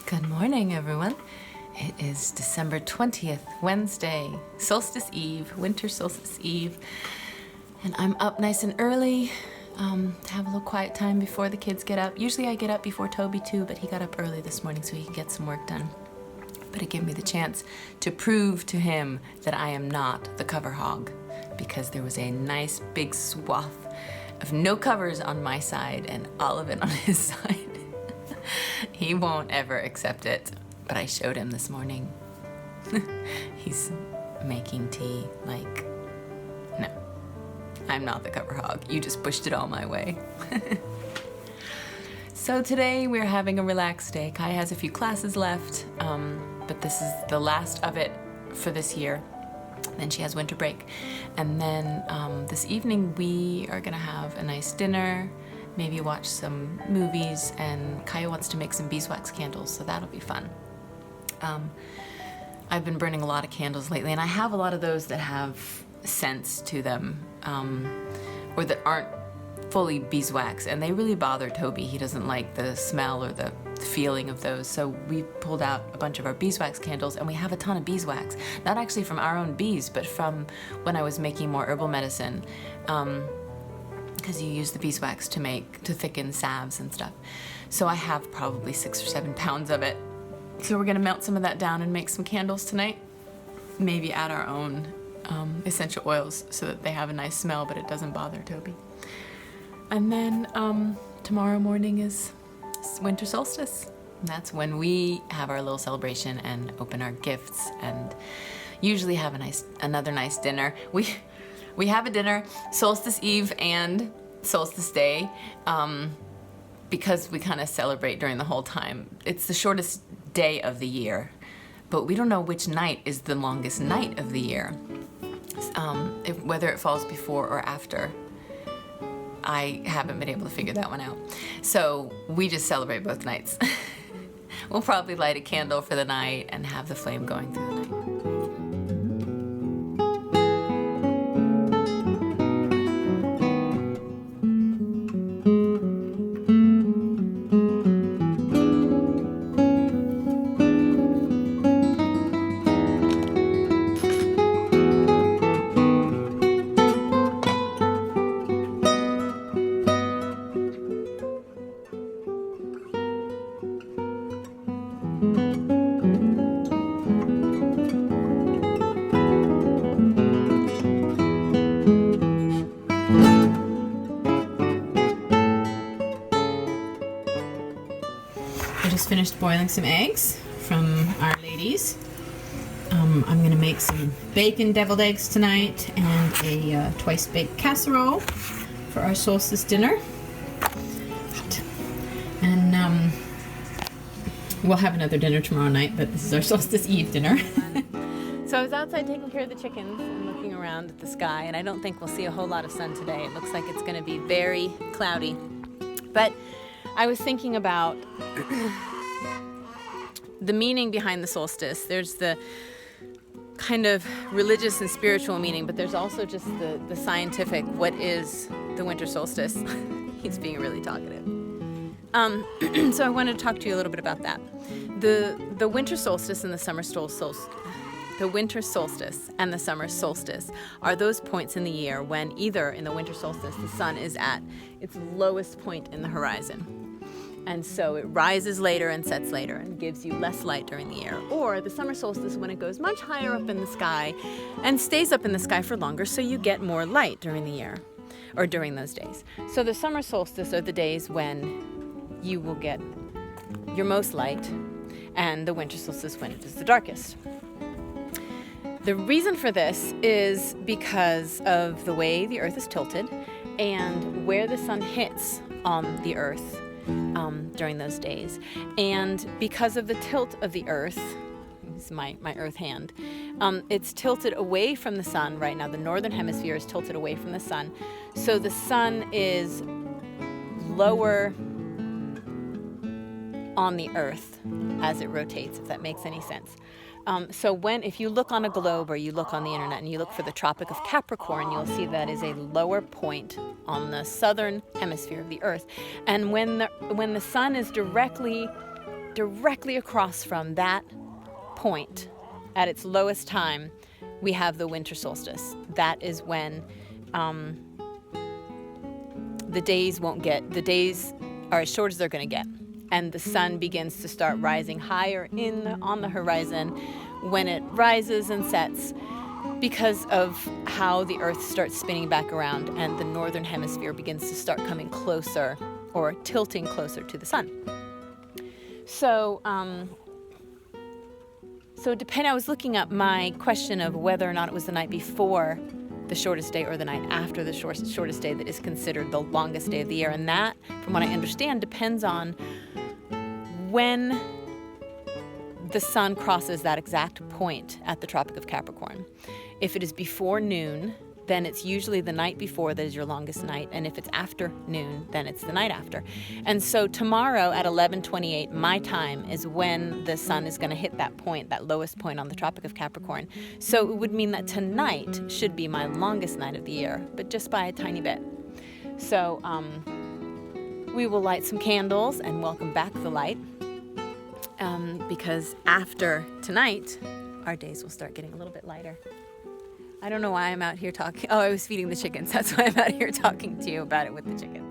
Good morning, everyone. It is December 20th, Wednesday, Solstice Eve, Winter Solstice Eve, and I'm up nice and early to have a little quiet time before the kids get up. Usually I get up before Toby too, but he got up early this morning so he can get some work done. But it gave me the chance to prove to him that I am not the cover hog, because there was a nice big swath of no covers on my side and all of it on his side. He won't ever accept it, but I showed him this morning. He's making tea like, no, I'm not the cover hog. You just pushed it all my way. So today we're having a relaxed day. Kai has a few classes left, but this is the last of it for this year. Then she has winter break. And then this evening we are gonna have a nice dinner, maybe watch some movies, and Kaya wants to make some beeswax candles, so that'll be fun. I've been burning a lot of candles lately, and I have a lot of those that have scents to them, or that aren't fully beeswax, and they really bother Toby. He doesn't like the smell or the feeling of those, so we pulled out a bunch of our beeswax candles, and we have a ton of beeswax. Not actually from our own bees, but from when I was making more herbal medicine. Because you use the beeswax to thicken salves and stuff. So I have probably 6 or 7 pounds of it. So we're gonna melt some of that down and make some candles tonight. Maybe add our own essential oils so that they have a nice smell, but it doesn't bother Toby. And then tomorrow morning is winter solstice. And that's when we have our little celebration and open our gifts and usually have another nice dinner. We have a dinner Solstice Eve and Solstice Day because we kind of celebrate during the whole time. It's the shortest day of the year, but we don't know which night is the longest night of the year, whether it falls before or after. I haven't been able to figure that one out. So we just celebrate both nights. We'll probably light a candle for the night and have the flame going through the night. I just finished boiling some eggs from Our Ladies. I'm gonna make some bacon deviled eggs tonight and a twice baked casserole for our solstice dinner. And we'll have another dinner tomorrow night, but this is our Solstice Eve dinner. So I was outside taking care of the chickens and looking around at the sky, and I don't think we'll see a whole lot of sun today. It looks like it's gonna be very cloudy. But I was thinking about the meaning behind the solstice. There's the kind of religious and spiritual meaning, but there's also just the scientific, what is the winter solstice? He's being really talkative. So I wanted to talk to you a little bit about that. The winter solstice and the summer solstice. The winter solstice and the summer solstice are those points in the year when either in the winter solstice the sun is at its lowest point in the horizon. And so it rises later and sets later and gives you less light during the year. Or the summer solstice when it goes much higher up in the sky and stays up in the sky for longer, so you get more light during the year or during those days. So the summer solstice are the days when you will get your most light, and the winter solstice when it is the darkest. The reason for this is because of the way the earth is tilted and where the sun hits on the earth during those days. And because of the tilt of the earth, this is my earth hand, it's tilted away from the sun right now. The northern hemisphere is tilted away from the sun. So the sun is lower on the earth as it rotates, if that makes any sense. So if you look on a globe or you look on the internet and you look for the Tropic of Capricorn, you'll see that is a lower point on the southern hemisphere of the earth. And when the sun is directly directly across from that point, at its lowest time, we have the winter solstice. That is when the days are as short as they're going to get, and the sun begins to start rising higher on the horizon when it rises and sets, because of how the earth starts spinning back around and the northern hemisphere begins to start coming closer or tilting closer to the sun. So I was looking up my question of whether or not it was the night before the shortest day or the night after the shortest day that is considered the longest day of the year. And that, from what I understand, depends on when the sun crosses that exact point at the Tropic of Capricorn. If it is before noon, then it's usually the night before that is your longest night. And if it's after noon, then it's the night after. And so tomorrow at 11:28 my time is when the sun is going to hit that point, that lowest point on the Tropic of Capricorn. So it would mean that tonight should be my longest night of the year, but just by a tiny bit. So we will light some candles and welcome back the light, because after tonight, our days will start getting a little bit lighter. I don't know why I'm out here talking. Oh, I was feeding the chickens. That's why I'm out here talking to you about it with the chickens.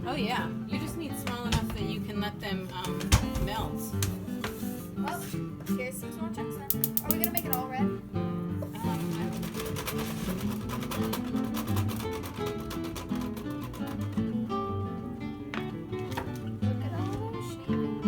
Oh yeah, you just need small enough that you can let them melt. Well, here's some small chunks then. Are we gonna make it all red? Look at all those shavings.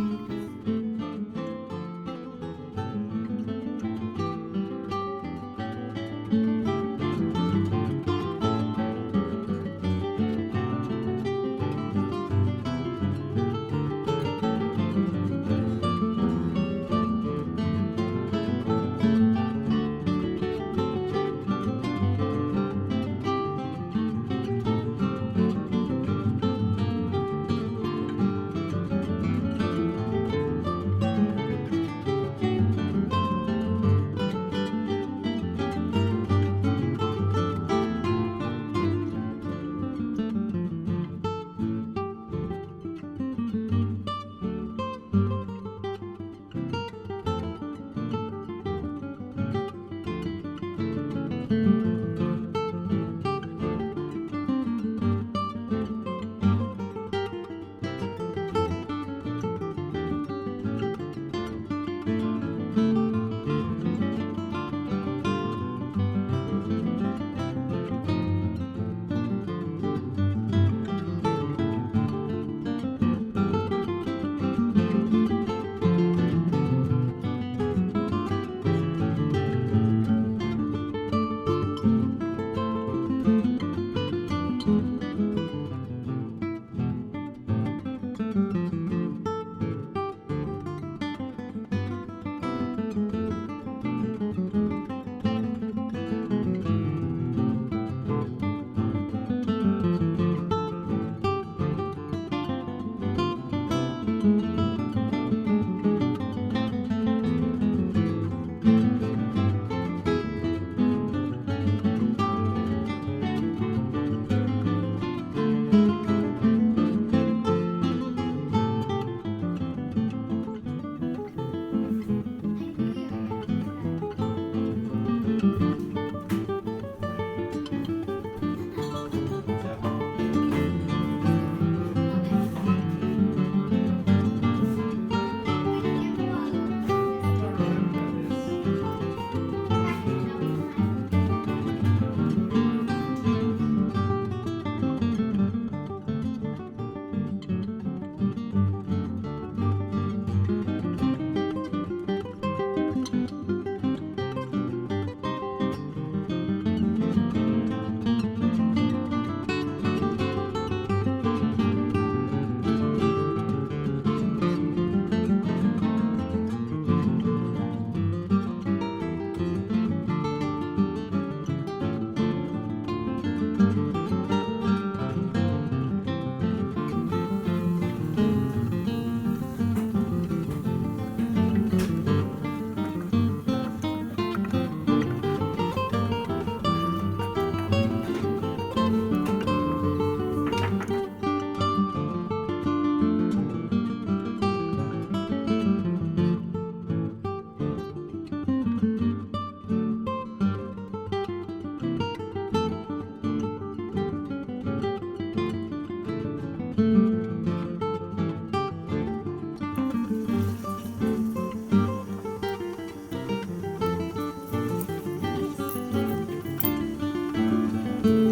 Bye.